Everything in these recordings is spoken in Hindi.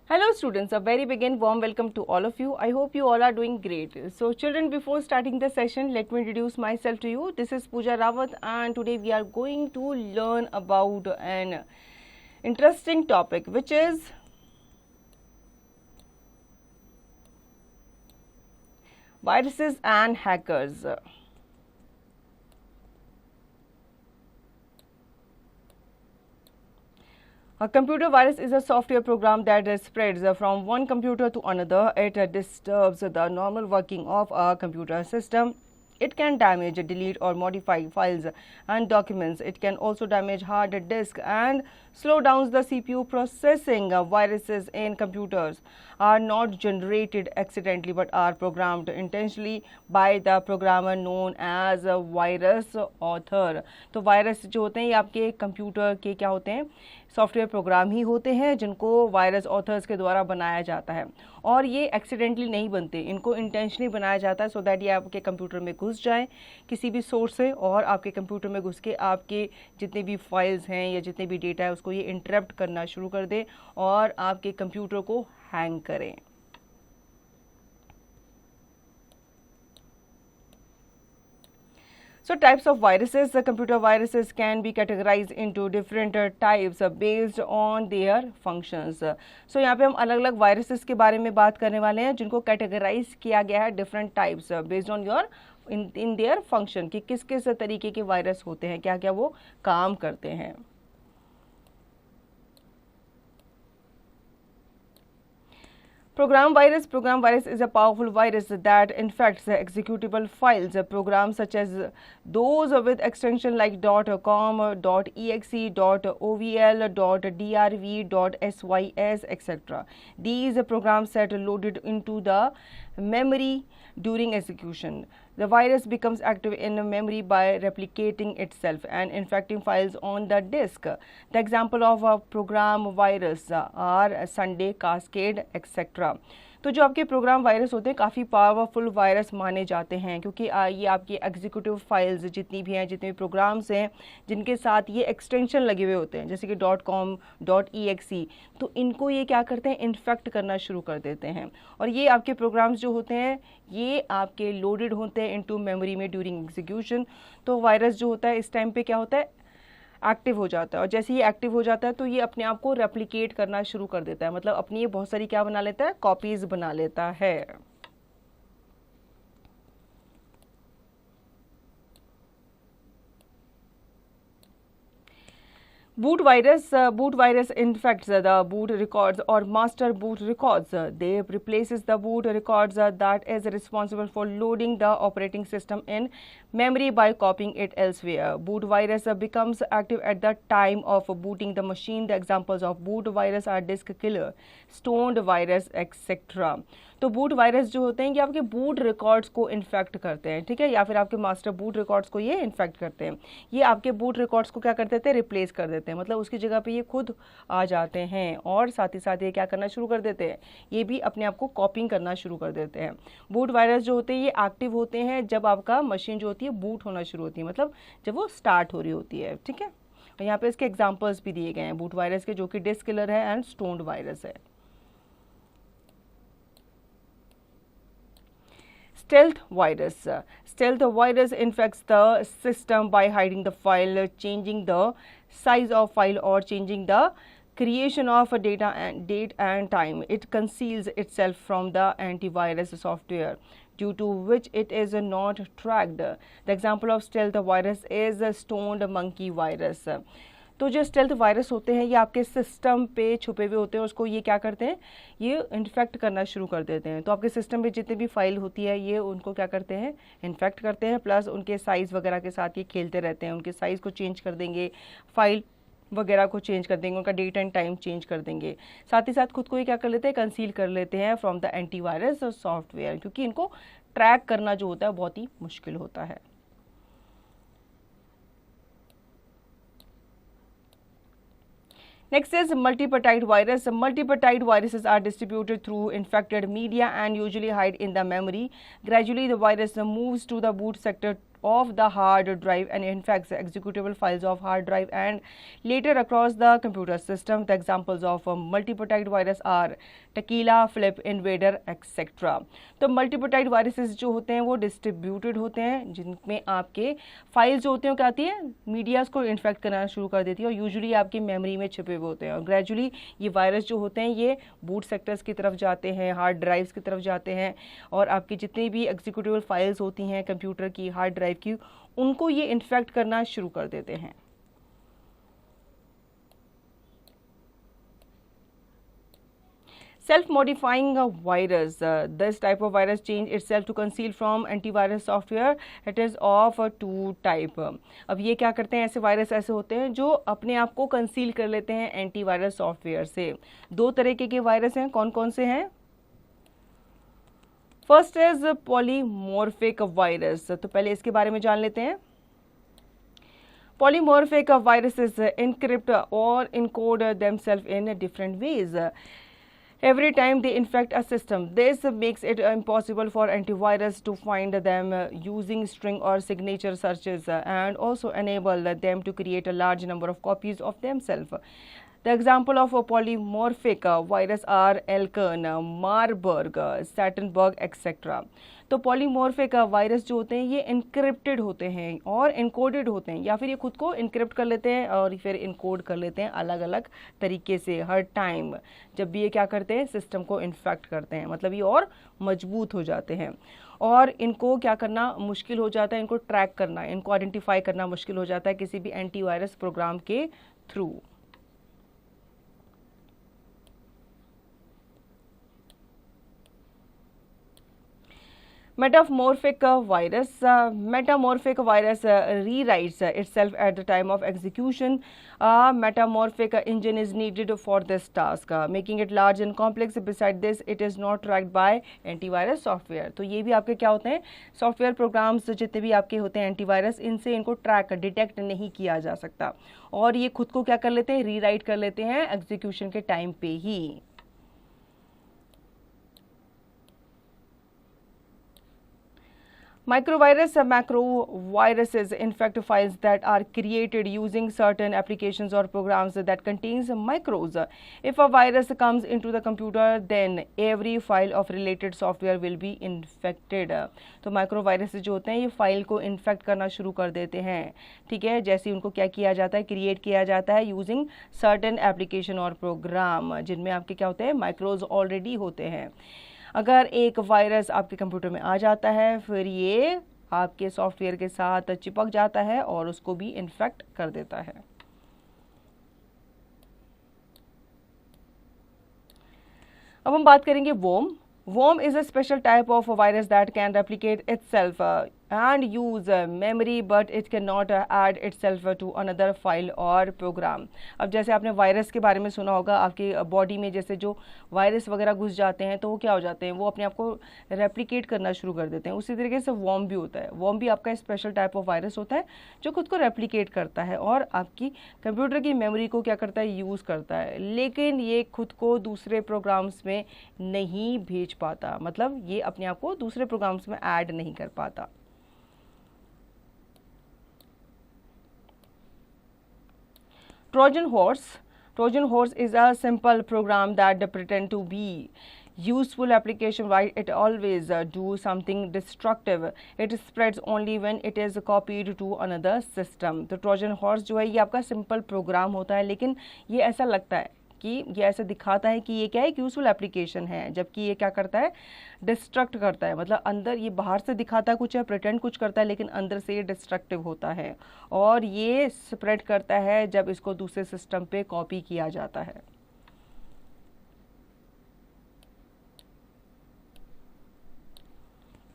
Hello students, a very big and warm welcome to all of you. I hope you all are doing great. So children, before starting the session, let me introduce myself to you. This is Pooja Rawat and today we are going to learn about an interesting topic which is viruses and hackers. A computer virus is a software program that spreads from one computer to another. It disturbs the normal working of a computer system. It can damage, delete or modify files and documents. It can also damage hard disk and slow down the CPU processing. Viruses in computers are not generated accidentally but are programmed intentionally by the programmer known as a virus author. तो वायरस जो होते हैं ये आपके कंप्यूटर के क्या होते हैं, सॉफ्टवेयर प्रोग्राम ही होते हैं जिनको वायरस ऑथर्स के द्वारा बनाया जाता है और ये एक्सीडेंटली नहीं बनते, इनको इंटेंशनली बनाया जाता है सो दैट ये आपके कंप्यूटर में घुस जाए किसी भी सोर्स से और आपके कंप्यूटर में घुस के आपके जितने भी फाइल्स हैं या जितने भी डेटा है उसको ये इंटरप्ट करना शुरू कर दे और आपके कंप्यूटर को हैंग करें. So types of viruses, the computer viruses can be categorized into different types based on their functions. So यहाँ पे हम अलग अलग viruses के बारे में बात करने वाले हैं जिनको categorize किया गया है different types based on your in their function कि किस किस तरीके के वायरस होते हैं, क्या क्या वो काम करते हैं. Program virus is a powerful virus that infects the executable files. Programs such as those with extension like .com, .exe, .ovl, .drv, .sys, etc. These programs get loaded into the memory during execution. The virus becomes active in memory by replicating itself and infecting files on the disk. The example of a program virus are Sunday, Cascade, etc. तो जो आपके प्रोग्राम वायरस होते हैं काफ़ी पावरफुल वायरस माने जाते हैं क्योंकि ये आपकी एग्जीक्यूटिव फाइल्स जितनी भी हैं, जितने भी प्रोग्राम्स हैं जिनके साथ ये एक्सटेंशन लगे हुए होते हैं जैसे कि .com, .exe, तो इनको ये क्या करते हैं, इन्फेक्ट करना शुरू कर देते हैं और ये आपके प्रोग्राम्स जो होते हैं ये आपके लोडेड होते हैं इनटू मेमोरी में ड्यूरिंग एग्जीक्यूशन. तो वायरस जो होता है इस टाइम पे क्या होता है, एक्टिव हो जाता है और जैसे ही एक्टिव हो जाता है तो ये अपने आप को रेप्लिकेट करना शुरू कर देता है, मतलब अपनी ये बहुत सारी क्या बना लेता है, कॉपीज बना लेता है. Boot virus infects the boot records or master boot records. They replaces the boot records that is responsible for loading the operating system in memory by copying it elsewhere. Boot virus becomes active at the time of booting the machine. The examples of boot virus are disk killer, stoned virus, etc. तो बूट वायरस जो होते हैं ये आपके बूट रिकॉर्ड्स को इन्फेक्ट करते हैं, ठीक है, या फिर आपके मास्टर बूट रिकॉर्ड्स को ये इन्फेक्ट करते हैं. ये आपके बूट रिकॉर्ड्स को क्या कर देते हैं, रिप्लेस कर देते हैं, मतलब उसकी जगह पे ये खुद आ जाते हैं और साथ ही साथ ये क्या करना शुरू कर देते हैं, ये भी अपने आप को कॉपिंग करना शुरू कर देते हैं. बूट वायरस जो होते हैं ये एक्टिव होते हैं जब आपका मशीन जो होती है बूट होना शुरू होती है, मतलब जब वो स्टार्ट हो रही होती है, ठीक है. और यहाँ पे इसके एग्जाम्पल्स भी दिए गए हैं बूट वायरस के, जो कि डिस्क किलर है एंड स्टोन्ड वायरस है. Stealth virus. Stealth virus infects the system by hiding the file, changing the size of file or changing the creation of a data and date and time. It conceals itself from the antivirus software due to which it is not tracked. The example of stealth virus is stoned monkey virus. तो जो स्टेल्थ वायरस होते हैं ये आपके सिस्टम पे छुपे हुए होते हैं, उसको ये क्या करते हैं, ये इन्फेक्ट करना शुरू कर देते हैं. तो आपके सिस्टम पे जितनी भी फाइल होती है ये उनको क्या करते हैं, इन्फेक्ट करते हैं, प्लस उनके साइज़ वगैरह के साथ ये खेलते रहते हैं, उनके साइज़ को चेंज कर देंगे, फाइल वगैरह को चेंज कर देंगे, उनका डेट एंड टाइम चेंज कर देंगे. साथ ही साथ खुद को ये क्या कर लेते हैं, कंसील कर लेते हैं फ्रॉम द एंटीवायरस सॉफ्टवेयर, क्योंकि इनको ट्रैक करना जो होता है बहुत ही मुश्किल होता है. Next is multipetide virus. Multipetide viruses are distributed through infected media and usually hide in the memory. Gradually, the virus moves to the boot sector of the hard drive and infects the executable files of hard drive and later across the computer system. The examples of multi-protect virus are Tequila, Flip, Invader, etc. तो मल्टीप्रोटेक्ट वायरसेस जो होते हैं वो डिस्ट्रीब्यूटेड होते हैं, जिनमें आपके फाइल्स जो होते हैं क्या आती है, मीडियाज को इन्फेक्ट करना शुरू कर देती है और यूजुअली आपकी मेमोरी में छिपे हुए होते हैं और ग्रेजुअली ये वायरस जो होते हैं ये बूट सेक्टर्स की तरफ जाते हैं, हार्ड ड्राइव्स की तरफ जाते हैं और आपकी जितनी भी एग्जीक्यूटिव फाइल्स होती हैं कंप्यूटर की, हार्ड ड्राइव की, उनको ये इन्फेक्ट करना शुरू कर देते हैं. Self-modifying virus. This type of virus change itself to conceal from antivirus software. It is of two type. अब ये क्या करते हैं, ऐसे वायरस ऐसे होते हैं जो अपने आप को कंसील कर लेते हैं एंटीवायरस सॉफ्टवेयर से. दो तरीके के वायरस हैं, कौन कौन से हैं? First is polymorphic virus. तो पहले इसके बारे में जान लेते हैं. Polymorphic viruses encrypt or encode themselves in different ways every time they infect a system. This makes it impossible for antivirus to find them using string or signature searches and also enable them to create a large number of copies of themselves. The example of a polymorphic virus are Elkern, Marburg, Sattenberg, etc. तो पॉलीमॉर्फिक वायरस जो होते हैं ये इनक्रिप्टेड होते हैं और इनकोडेड होते हैं, या फिर ये खुद को इनक्रिप्ट कर लेते हैं और फिर इनकोड कर लेते हैं अलग अलग तरीके से हर टाइम जब भी ये क्या करते हैं, सिस्टम को इन्फेक्ट करते हैं. मतलब ये और मजबूत हो जाते हैं और इनको क्या करना मुश्किल हो जाता है, इनको ट्रैक करना, इनको आइडेंटिफाई करना मुश्किल हो जाता है किसी भी एंटीवायरस प्रोग्राम के through. Metamorphic virus. Metamorphic virus rewrites itself at the time of execution. A metamorphic engine is needed for this task, making it large and complex. Besides this, it is not tracked by antivirus software. तो ये भी आपके क्या होते हैं, सॉफ्टवेयर प्रोग्राम्स जितने भी आपके होते हैं एंटीवायरस, इनसे इनको ट्रैक डिटेक्ट नहीं किया जा सकता और ये खुद को क्या कर लेते हैं, रीराइट कर लेते हैं एग्जीक्यूशन के टाइम पे ही. Macroviruses infect files that are created using certain applications or programs that contains micros. If a virus comes into the computer, then every file of related software will be infected. तो माइक्रोवायरस जो होते हैं ये फाइल को इन्फेक्ट करना शुरू कर देते हैं. ठीक है, जैसे उनको क्या किया जाता है, क्रिएट किया जाता है यूजिंग सर्टेन एप्लीकेशन और प्रोग्राम जिनमें आपके क्या होते हैं, माइक्रोज ऑलरेडी होते हैं. अगर एक वायरस आपके कंप्यूटर में आ जाता है फिर ये आपके सॉफ्टवेयर के साथ चिपक जाता है और उसको भी इन्फेक्ट कर देता है. अब हम बात करेंगे worm. Worm is a special type of virus that can replicate itself and use memory, but it cannot add itself to another file or program. अब जैसे आपने वायरस के बारे में सुना होगा, आपकी बॉडी में जैसे जो वायरस वगैरह घुस जाते हैं तो वो क्या हो जाते हैं, वो अपने आप को रेप्लिकेट करना शुरू कर देते हैं. उसी तरीके से वॉर्म भी होता है. वॉर्म भी आपका स्पेशल टाइप ऑफ वायरस होता है जो खुद को रेप्लिकेट करता है और आपकी कंप्यूटर की मेमोरी को क्या करता है, यूज़ करता है, लेकिन ये खुद को दूसरे प्रोग्राम्स में नहीं भेज पाता. मतलब ये अपने आप को दूसरे प्रोग्राम्स में ऐड नहीं कर पाता. Trojan horse is a simple program that pretend to be useful application while it always do something destructive. It spreads only when it is copied to another system. तो Trojan horse जो है ये आपका सिंपल प्रोग्राम होता है, लेकिन ये ऐसा लगता है कि ये ऐसे दिखाता है कि ये क्या है, एक यूजफुल एप्लीकेशन है, जबकि ये क्या करता है, डिस्ट्रक्ट करता है. मतलब अंदर ये बाहर से दिखाता है कुछ है, प्रिटेंड कुछ करता है, लेकिन अंदर से ये डिस्ट्रक्टिव होता है और ये स्प्रेड करता है जब इसको दूसरे सिस्टम पे कॉपी किया जाता है.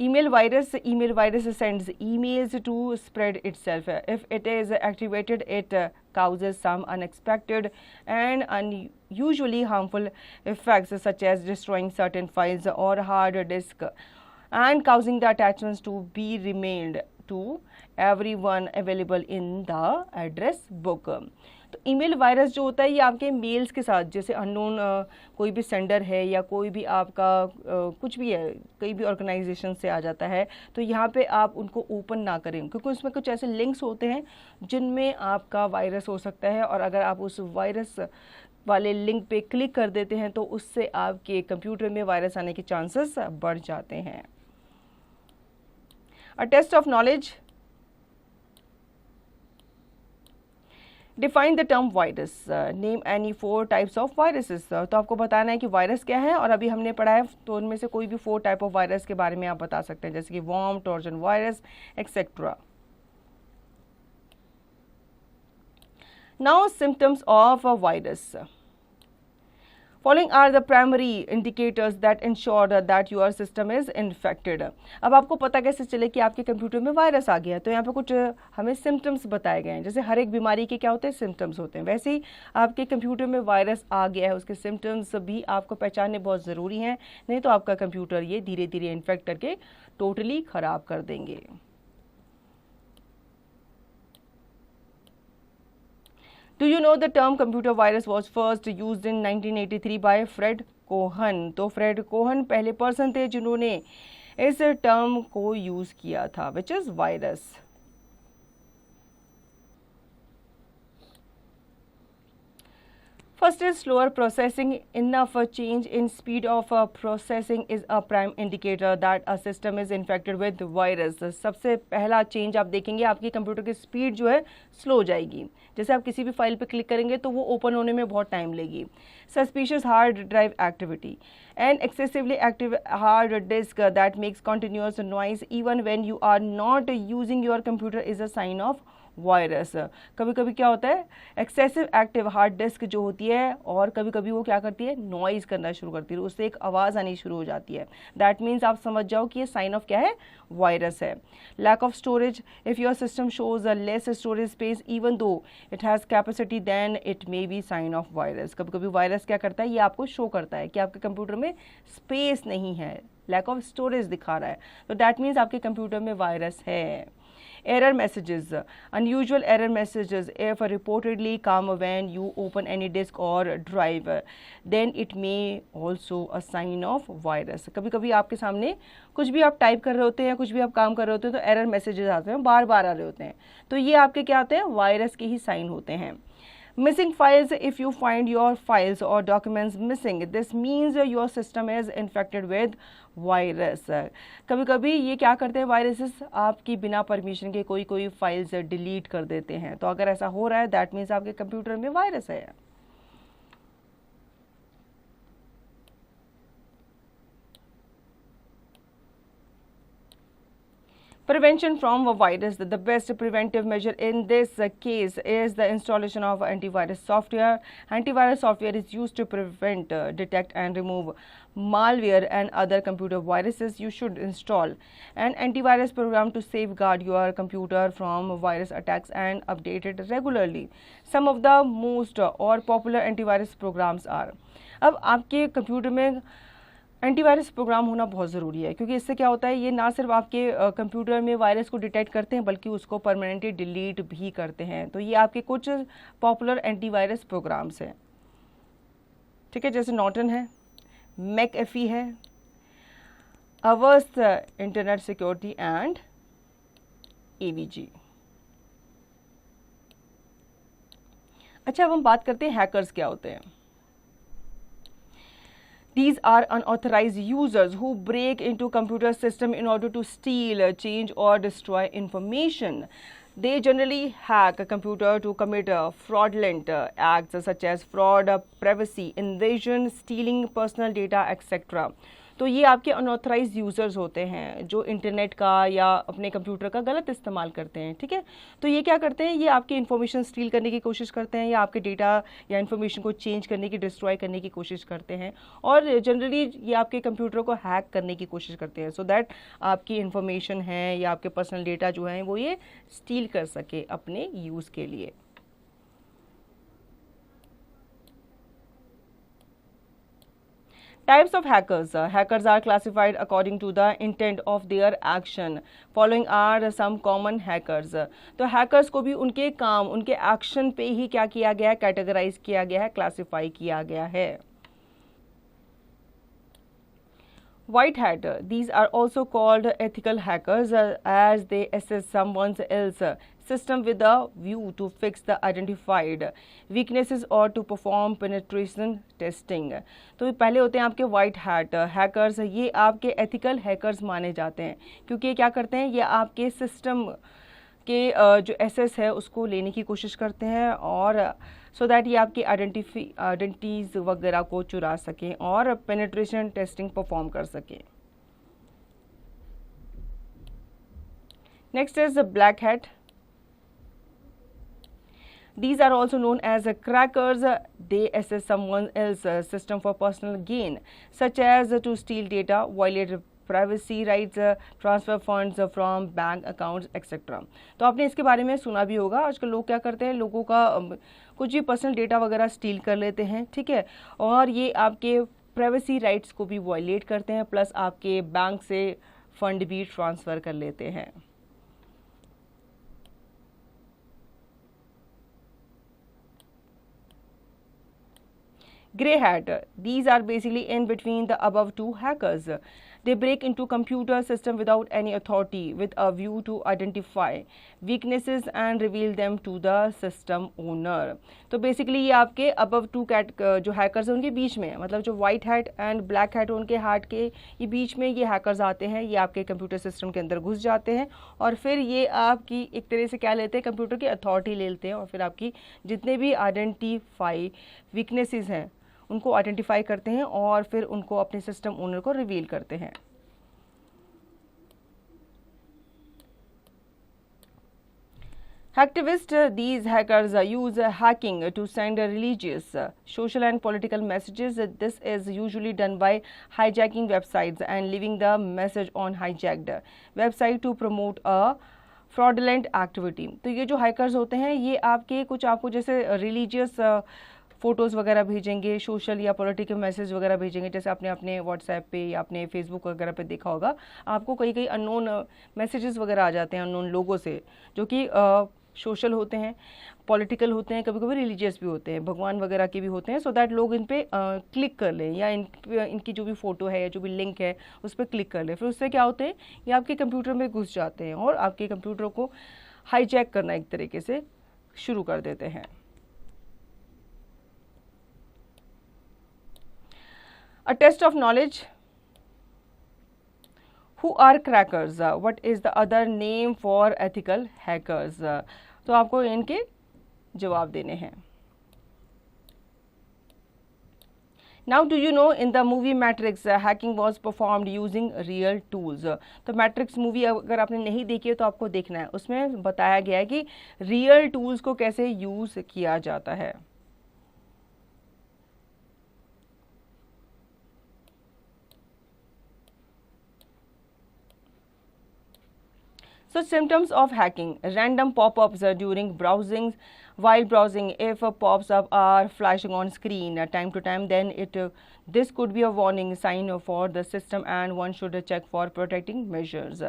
Email virus sends emails to spread itself. If it is activated, it causes some unexpected and unusually harmful effects such as destroying certain files or hard disk and causing the attachments to be to everyone available in the address book. तो ईमेल वायरस जो होता है ये आपके मेल्स के साथ, जैसे अननोन कोई भी सेंडर है या कोई भी आपका कुछ भी है, कई भी ऑर्गेनाइजेशन से आ जाता है, तो यहाँ पे आप उनको ओपन ना करें, क्योंकि उसमें कुछ ऐसे लिंक्स होते हैं जिनमें आपका वायरस हो सकता है, और अगर आप उस वायरस वाले लिंक पे क्लिक कर देते हैं तो उससे आपके कंप्यूटर में वायरस आने के चांसेस बढ़ जाते हैं. A test of knowledge. Define the term virus. Name any 4 types of viruses. तो आपको बताना है कि वायरस क्या है, और अभी हमने पढ़ा है तो उनमें से कोई भी 4 टाइप ऑफ वायरस के बारे में आप बता सकते हैं, जैसे कि worm, Trojan virus, etcetera. Now symptoms of a virus. Following are the primary indicators that ensure that your system is infected. अब आपको पता कैसे चले कि आपके कंप्यूटर में वायरस आ गया है, तो यहाँ पे कुछ हमें सिम्टम्स बताए गए हैं. जैसे हर एक बीमारी के क्या होते हैं, सिम्टम्स होते हैं, वैसे ही आपके कंप्यूटर में वायरस आ गया है, उसके सिम्टम्स भी आपको पहचानने बहुत ज़रूरी हैं, नहीं तो आपका कंप्यूटर ये धीरे धीरे इन्फेक्ट करके टोटली ख़राब कर देंगे. Do you know the term computer virus was first used in 1983 by Fred Cohen? तो फ्रेड कोहन पहले पर्सन थे जिन्होंने इस टर्म को यूज किया था, which is virus. First is slower processing. Enough change in speed of processing is a prime indicator that a system is infected with virus. सबसे पहला चेंज आप देखेंगे आपकी कंप्यूटर की स्पीड जो है स्लो हो जाएगी. जैसे आप किसी भी फाइल पे क्लिक करेंगे तो वो ओपन होने में बहुत टाइम लेगी. Suspicious hard drive activity. An excessively active hard disk that makes continuous noise even when you are not using your computer is a sign of virus. कभी कभी क्या होता है, एक्सेसिव एक्टिव हार्ड डिस्क जो होती है, और कभी कभी वो क्या करती है, नॉइज करना शुरू करती है, उससे एक आवाज़ आनी शुरू हो जाती है. दैट मीन्स आप समझ जाओ कि ये साइन ऑफ क्या है, वायरस है. Lack of storage. If your system shows a less storage space even though it has capacity then it may be sign of virus. कभी कभी वायरस क्या करता है, ये आपको शो करता है कि आपके कंप्यूटर में स्पेस नहीं है, लैक ऑफ स्टोरेज दिखा रहा है, तो दैट मीन्स आपके कंप्यूटर में वायरस है. Error messages. Unusual error messages if reportedly come when you open any disk or drive, then it may also a sign of virus. कभी कभी आपके सामने कुछ भी आप टाइप कर रहे होते हैं, कुछ भी आप काम कर रहे होते हैं, तो एरर मैसेजेस आते हैं, बार बार आ रहे होते हैं, तो ये आपके क्या होते हैं, वायरस के ही साइन होते हैं. Missing files. If you find your files or documents missing, this means your system is infected with virus. कभी कभी ये क्या करते हैं वायरसेस, आपकी बिना परमिशन के कोई फाइल्स डिलीट कर देते हैं, तो अगर ऐसा हो रहा है दैट मीन्स आपके कंप्यूटर में वायरस है. Prevention from a virus. The best preventive measure in this case is the installation of antivirus software. Antivirus software is used to prevent, detect and remove malware and other computer viruses. You should install an antivirus program to safeguard your computer from virus attacks and update it regularly. Some of the most or popular antivirus programs are. अब आपके कंप्यूटर में एंटीवायरस प्रोग्राम होना बहुत ज़रूरी है, क्योंकि इससे क्या होता है, ये ना सिर्फ आपके कंप्यूटर में वायरस को डिटेक्ट करते हैं बल्कि उसको परमानेंटली डिलीट भी करते हैं. तो ये आपके कुछ पॉपुलर एंटीवायरस प्रोग्राम्स हैं, ठीक है, जैसे नॉर्टन है, मैकएफी है, अवर्स्ट इंटरनेट सिक्योरिटी एंड एवीजी. अच्छा, अब हम बात करते हैं हैकर्स क्या होते हैं. These are unauthorized users who break into computer system in order to steal, change or destroy information. They generally hack a computer to commit fraudulent acts such as fraud, privacy invasion, stealing personal data, etc. तो ये आपके अनऑथराइज यूज़र्स होते हैं जो इंटरनेट का या अपने कंप्यूटर का गलत इस्तेमाल करते हैं, ठीक है. तो ये क्या करते हैं, ये आपकी इन्फॉर्मेशन स्टील करने की कोशिश करते हैं, या आपके डेटा या इन्फॉर्मेशन को चेंज करने की, डिस्ट्रॉय करने की कोशिश करते हैं, और जनरली ये आपके कंप्यूटर को हैक करने की कोशिश करते हैं, सो दैट आपकी इन्फॉर्मेशन है या आपके पर्सनल डेटा जो है वो ये स्टील कर सके अपने यूज़ के लिए. Types of hackers. Hackers are classified according to the intent of their action. Following are some common hackers. तो hackers को भी उनके काम, उनके एक्शन पे ही क्या किया गया है, कैटेगराइज किया गया है, क्लासिफाई किया गया है. White hat. These are also called ethical hackers as they assess someone else's system with a view to fix the identified weaknesses or to perform penetration testing. तो पहले होते हैं आपके white hat hackers. ये आपके ethical hackers माने जाते हैं क्योंकि ये क्या करते हैं, ये आपके सिस्टम के जो एसेस है उसको लेने की कोशिश करते हैं और सो दैट ये आपकी आइडेंटिटीज वगैरह को चुरा सकें और पेनिट्रेशन टेस्टिंग परफॉर्म कर सकें. Next is black hat. These are also known as crackers. They assess someone else's system for personal gain, such as to steal data, violate privacy rights, transfer funds from bank accounts etcetera. तो आपने इसके बारे में सुना भी होगा. आजकल लोग क्या करते हैं, लोगों का कुछ भी पर्सनल डेटा वगैरह स्टील कर लेते हैं, ठीक है, और ये आपके प्राइवेसी राइट्स को भी वायलेट करते हैं, प्लस आपके बैंक से फंड भी ट्रांसफ़र कर लेते हैं. Grey hat. These are basically in between the above two hackers. They break into computer system without any authority with a view to identify weaknesses and reveal them to the system owner. तो बेसिकली ये आपके above two जो hackers हैं उनके बीच में, मतलब जो white hat and black hat उनके hat के ये बीच में ये hackers आते हैं, ये आपके कंप्यूटर सिस्टम के अंदर घुस जाते हैं और फिर ये आपकी एक तरह से क्या लेते हैं, कंप्यूटर की अथॉरिटी ले लेते हैं और फिर आपकी जितने भी आइडेंटिफाई वीकनेसेस हैं उनको आइडेंटिफाई करते हैं और फिर उनको अपने सिस्टम ओनर को रिवील करते हैं. Hacktivists. These hackers use hacking to send religious, social and political messages. This is usually done by hijacking websites and leaving the message on hijacked website to promote a fraudulent activity. तो ये जो hackers होते हैं ये आपके कुछ आपको जैसे religious फ़ोटोज़ वगैरह भेजेंगे, सोशल या पॉलिटिकल मैसेज वगैरह भेजेंगे, जैसे आपने अपने व्हाट्सएप पे या अपने फेसबुक वगैरह पे देखा होगा, आपको कई कई अननोन मैसेजेस वगैरह आ जाते हैं अननोन लोगों से, जो कि सोशल होते हैं, पॉलिटिकल होते हैं, कभी कभी रिलीजियस भी होते हैं, भगवान वगैरह के भी होते हैं, सो दैट लोग इन पे क्लिक कर लें या इनकी जो भी फ़ोटो है या जो भी लिंक है उस पर क्लिक कर लें. फिर उससे क्या होते हैं, ये आपके कंप्यूटर में घुस जाते हैं और आपके कंप्यूटर को हाईजैक करना एक तरीके से शुरू कर देते हैं. A test of knowledge. Who are crackers? What is the other name for ethical hackers? तो आपको इनके जवाब देने हैं. Now do you know in the movie Matrix hacking was performed using real tools. तो मैट्रिक्स मूवी अगर आपने नहीं देखी है तो आपको देखना है, उसमें बताया गया है कि रियल टूल्स को कैसे यूज़ किया जाता है. So symptoms of hacking: random pop-ups during browsing. While browsing, if pop-ups are flashing on screen time to time, then this could be a warning sign for the system and one should check for protecting measures.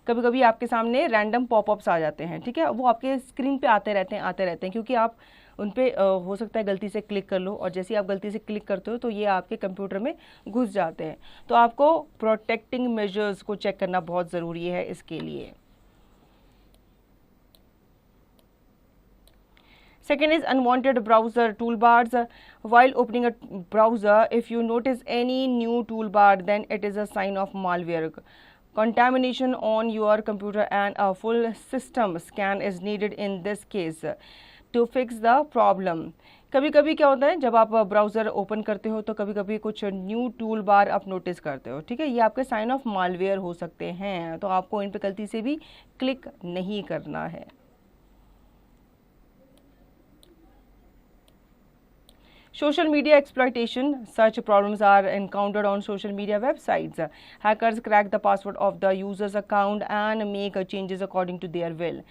कभी कभी आपके सामने random pop-ups आ जाते हैं, ठीक है, वो आपके स्क्रीन पे आते रहते हैं क्योंकि आप उन पे हो सकता है गलती से क्लिक कर लो और जैसे ही आप गलती से क्लिक करते हो तो ये आपके कंप्यूटर में घुस जाते हैं. तो आपको प्रोटेक्टिंग मेजर्स को चेक करना बहुत ज़रूरी है इसके लिए. Second is unwanted browser toolbars. While opening a browser, if you notice any new toolbar, then it is a sign of malware contamination on your computer and a full system scan is needed in this case to fix the problem. कभी कभी क्या होता है, जब आप ब्राउज़र ओपन करते हो तो कभी कभी कुछ न्यू टूल बार आप नोटिस करते हो, ठीक है, ये आपके साइन ऑफ मालवेयर हो सकते हैं, तो आपको इन पे गलती से भी क्लिक नहीं करना है. Social media exploitation. Such problems are encountered on social media websites. Hackers crack the password of the user's account and make changes according to their will.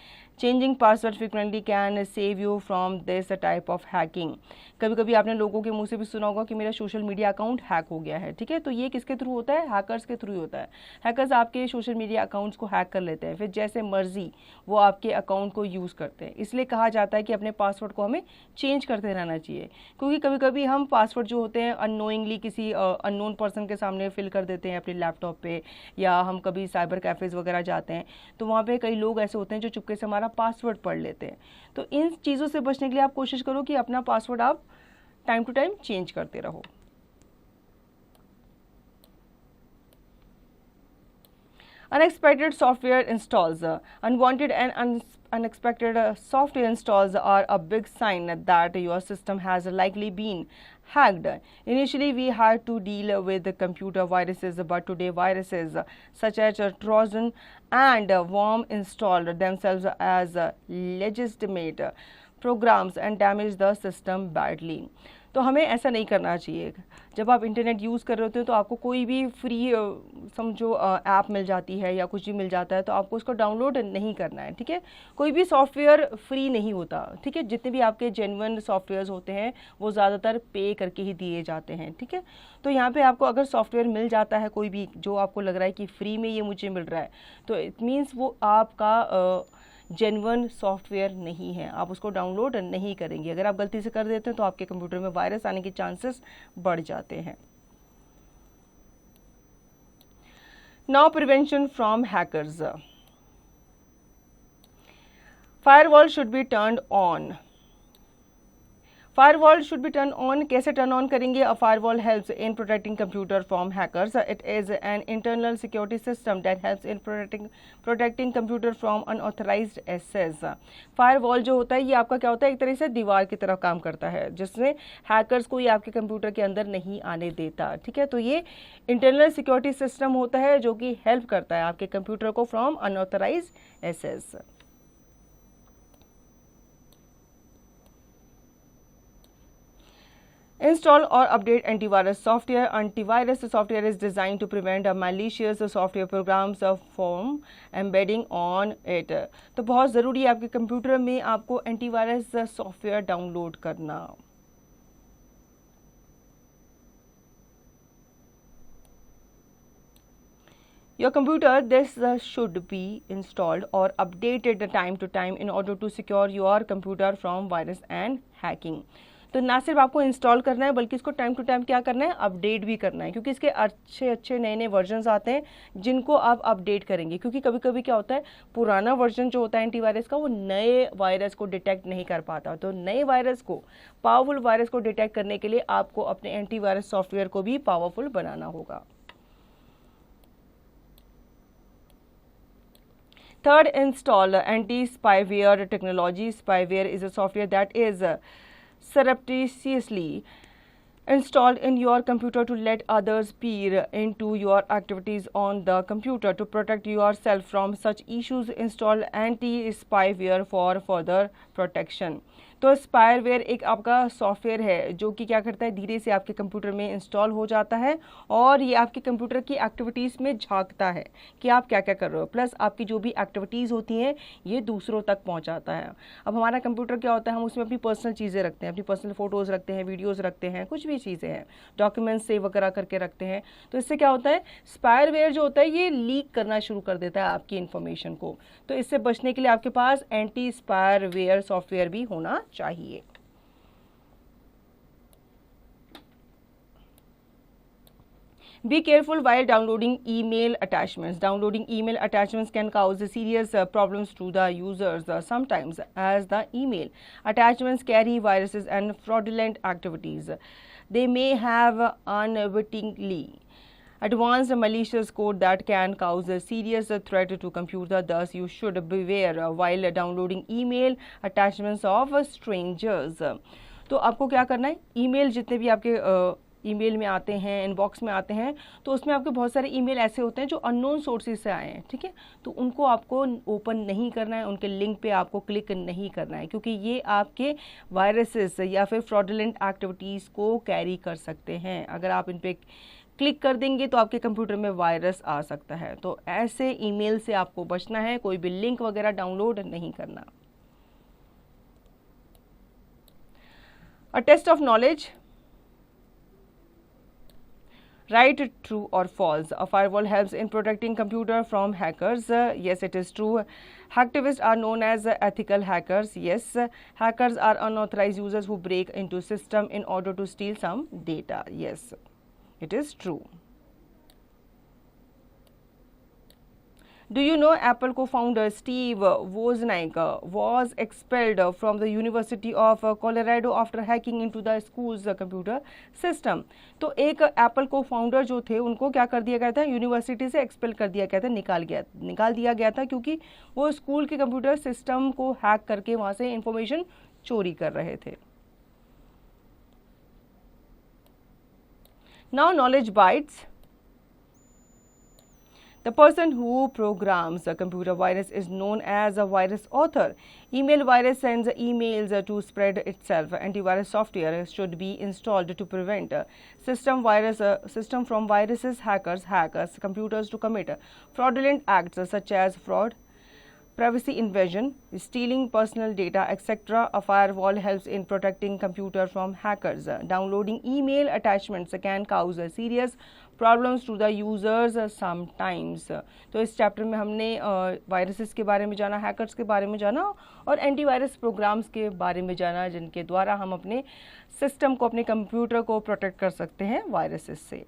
Changing password frequently can save you from this type of hacking. कभी कभी आपने लोगों के मुंह से भी सुना होगा कि मेरा सोशल मीडिया अकाउंट हैक हो गया है, ठीक है। तो ये किसके थ्रू होता है? हैकर्स के थ्रू होता है। हैकर्स आपके सोशल मीडिया अकाउंट्स को हैक कर लेते हैं, फिर जैसे मर्जी वो आपके अकाउंट को यूज़ करते हैं। इसलिए कहा जाता है कि अपने पासवर्ड को हमें चेंज करते रहना चाहिए, क्योंकि कभी कभी हम पासवर्ड जो होते हैं अननोइंगली किसी अननोन पर्सन के सामने फिल कर देते हैं अपने लैपटॉप पे, या हम कभी साइबर कैफेज वगैरह जाते हैं तो वहाँ पे कई लोग ऐसे होते हैं जो चुपके से हमारा पासवर्ड पढ़ लेते हैं। तो इन चीज़ों से बचने के लिए आप कोशिश करो कि अपना पासवर्ड आप टाइम टू टाइम चेंज करते रहो। Unexpected software installs. Unwanted and unexpected software installs are a big sign that your system has likely been hacked. Initially, we had to deal with computer viruses, but today viruses such as Trojan and worm installed themselves as legitimate programs and damage the system badly. तो हमें ऐसा नहीं करना चाहिए। जब आप इंटरनेट यूज़ कर रहे होते हो तो आपको कोई भी फ्री समझो ऐप मिल जाती है या कुछ भी मिल जाता है तो आपको उसको डाउनलोड नहीं करना है, ठीक है। कोई भी सॉफ्टवेयर फ्री नहीं होता, ठीक है। जितने भी आपके जेन्युइन सॉफ्टवेयर्स होते हैं वो ज़्यादातर पे करके ही दिए जाते हैं, ठीक है। तो यहाँ पे आपको अगर सॉफ्टवेयर मिल जाता है कोई भी जो आपको लग रहा है कि फ्री में ये मुझे मिल रहा है, तो इट मीन्स वो आपका जेन्युइन सॉफ्टवेयर नहीं है, आप उसको डाउनलोड नहीं करेंगे। अगर आप गलती से कर देते हैं तो आपके कंप्यूटर में वायरस आने के चांसेस बढ़ जाते हैं। Now prevention from hackers. Firewall should be turned on. Firewall should be turned on. कैसे turn on करेंगे? A firewall helps in protecting computer from hackers. It is an internal security system that helps in protecting computer from unauthorized access. Firewall जो होता है ये आपका क्या होता है? एक तरह से दीवार की तरह काम करता है जिसमें हैकर्स को ये आपके कंप्यूटर के अंदर नहीं आने देता, ठीक है। तो ये इंटरनल सिक्योरिटी सिस्टम होता है जो कि हेल्प करता है आपके कंप्यूटर को from unauthorised access. Install or update antivirus software. Antivirus software is designed to prevent a malicious software programs from embedding on it. तो बहुत ज़रूरी है आपके कंप्यूटर में आपको एंटीवायरस सॉफ्टवेयर डाउनलोड करना। Your computer, this should be installed or updated time to time in order to secure your computer from virus and hacking. तो ना सिर्फ आपको इंस्टॉल करना है बल्कि इसको टाइम टू टाइम क्या करना है? अपडेट भी करना है, क्योंकि इसके अच्छे अच्छे नए नए वर्जन्स आते हैं जिनको आप अपडेट करेंगे। क्योंकि कभी कभी क्या होता है, पुराना वर्जन जो होता है एंटीवायरस का वो नए वायरस को डिटेक्ट नहीं कर पाता। तो नए वायरस को, पावरफुल वायरस को डिटेक्ट करने के लिए आपको अपने एंटीवायरस सॉफ्टवेयर को भी पावरफुल बनाना होगा। Third, install anti-spyware technology. Spyware is a software that is surreptitiously installed in your computer to let others peer into your activities on the computer. To protect yourself from such issues, install anti-spyware for further protection. तो स्पायरवेयर एक आपका सॉफ्टवेयर है जो कि क्या करता है, धीरे से आपके कंप्यूटर में इंस्टॉल हो जाता है और ये आपके कंप्यूटर की एक्टिविटीज़ में झांकता है कि आप क्या क्या कर रहे हो, प्लस आपकी जो भी एक्टिविटीज़ होती हैं ये दूसरों तक पहुंचाता है। अब हमारा कंप्यूटर क्या होता है, हम उसमें अपनी पर्सनल चीज़ें रखते हैं, अपनी पर्सनल फ़ोटोज़ रखते हैं, वीडियोज़ रखते हैं, कुछ भी चीज़ें हैं, डॉक्यूमेंट्स सेव वगैरह करके रखते हैं। तो इससे क्या होता है, स्पायरवेयर जो होता है ये लीक करना शुरू कर देता है आपकी इन्फॉर्मेशन को। तो इससे बचने के लिए आपके पास एंटी स्पायरवेयर सॉफ्टवेयर भी होना चाहिए। Be careful while downloading email attachments. Downloading email attachments can cause serious problems to the users sometimes, as the email attachments carry viruses and fraudulent activities. They may have unwittingly advanced malicious code that can cause a serious threat to computer. Thus, you should beware while downloading email attachments of strangers. तो आपको क्या करना है, ईमेल जितने भी आपके ईमेल में आते हैं, इनबॉक्स में आते हैं, तो उसमें आपके बहुत सारे ईमेल ऐसे होते हैं जो अननोन सोर्सेज से आए हैं, ठीक है। तो उनको आपको ओपन नहीं करना है, उनके लिंक पे आपको क्लिक नहीं करना है, क्योंकि ये आपके वायरसेस या फिर फ्रॉडुलेंट एक्टिविटीज़ को कैरी कर सकते हैं। अगर आप इन पे क्लिक कर देंगे तो आपके कंप्यूटर में वायरस आ सकता है। तो ऐसे ईमेल से आपको बचना है, कोई भी लिंक वगैरह डाउनलोड नहीं करना। A test of knowledge, Right, true or false? A firewall helps in protecting computer from hackers. Yes, it is true. Hacktivists are known as ethical hackers. Yes, hackers are unauthorized users who break into system in order to steal some data. Yes, it is true. Do you know Apple co-founder Steve Wozniak was expelled from the University of Colorado after hacking into the school's computer system? तो एक Apple co-founder जो थे उनको क्या कर दिया गया था, यूनिवर्सिटी से एक्सपेल कर दिया गया था, निकाल दिया गया था, क्योंकि वो स्कूल के कंप्यूटर सिस्टम को हैक करके वहाँ से इंफॉर्मेशन चोरी कर रहे थे। Now knowledge bites. The person who programs a computer virus is known as a virus author. Email virus sends emails to spread itself. Antivirus software should be installed to prevent system from viruses. Hackers hack computers to commit fraudulent acts such as fraud, privacy invasion, stealing personal data, etc. A firewall helps in protecting computer from hackers. Downloading email attachments can cause serious problems to the users sometimes. तो इस चैप्टर में हमने वायरसेस के बारे में जाना, हैकर्स के बारे में जाना और एंटीवायरस प्रोग्राम्स के बारे में जाना, जिनके द्वारा हम अपने सिस्टम को, अपने कंप्यूटर को प्रोटेक्ट कर सकते हैं वायरसेस से।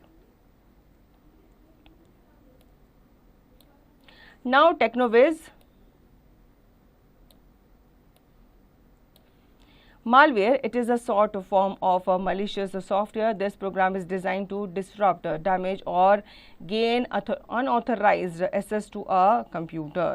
Now टेक्नोविज। Malware, it is a sort of form of malicious software. This program is designed to disrupt, damage or gain unauthorized access to a computer.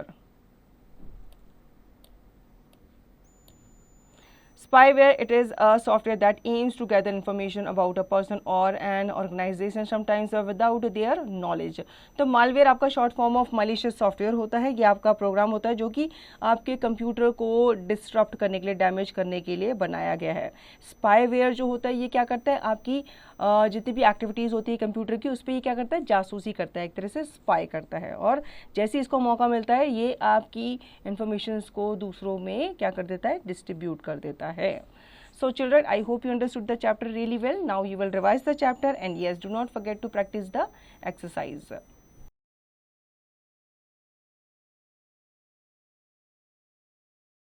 Spyware, it is a software that aims to gather information about a person or an organization, sometimes without their knowledge. तो malware आपका short form of malicious software होता है। ये आपका प्रोग्राम होता है जो कि आपके कंप्यूटर को डिस्ट्रप्ट करने के लिए, डैमेज करने के लिए बनाया गया है। स्पाईवेयर जो होता है ये क्या करता है, आपकी जितनी भी एक्टिविटीज़ होती है कंप्यूटर की, उस पर ये क्या करता है, जासूसी करता है, एक तरह से स्पाई करता है। और जैसे इसको मौका मिलता है ये आपकी इंफॉर्मेशंस को दूसरों में क्या कर देता है, डिस्ट्रीब्यूट कर देता है। So children, I hope you understood the chapter really well. Now you will revise the chapter and yes, do not forget to practice the exercise.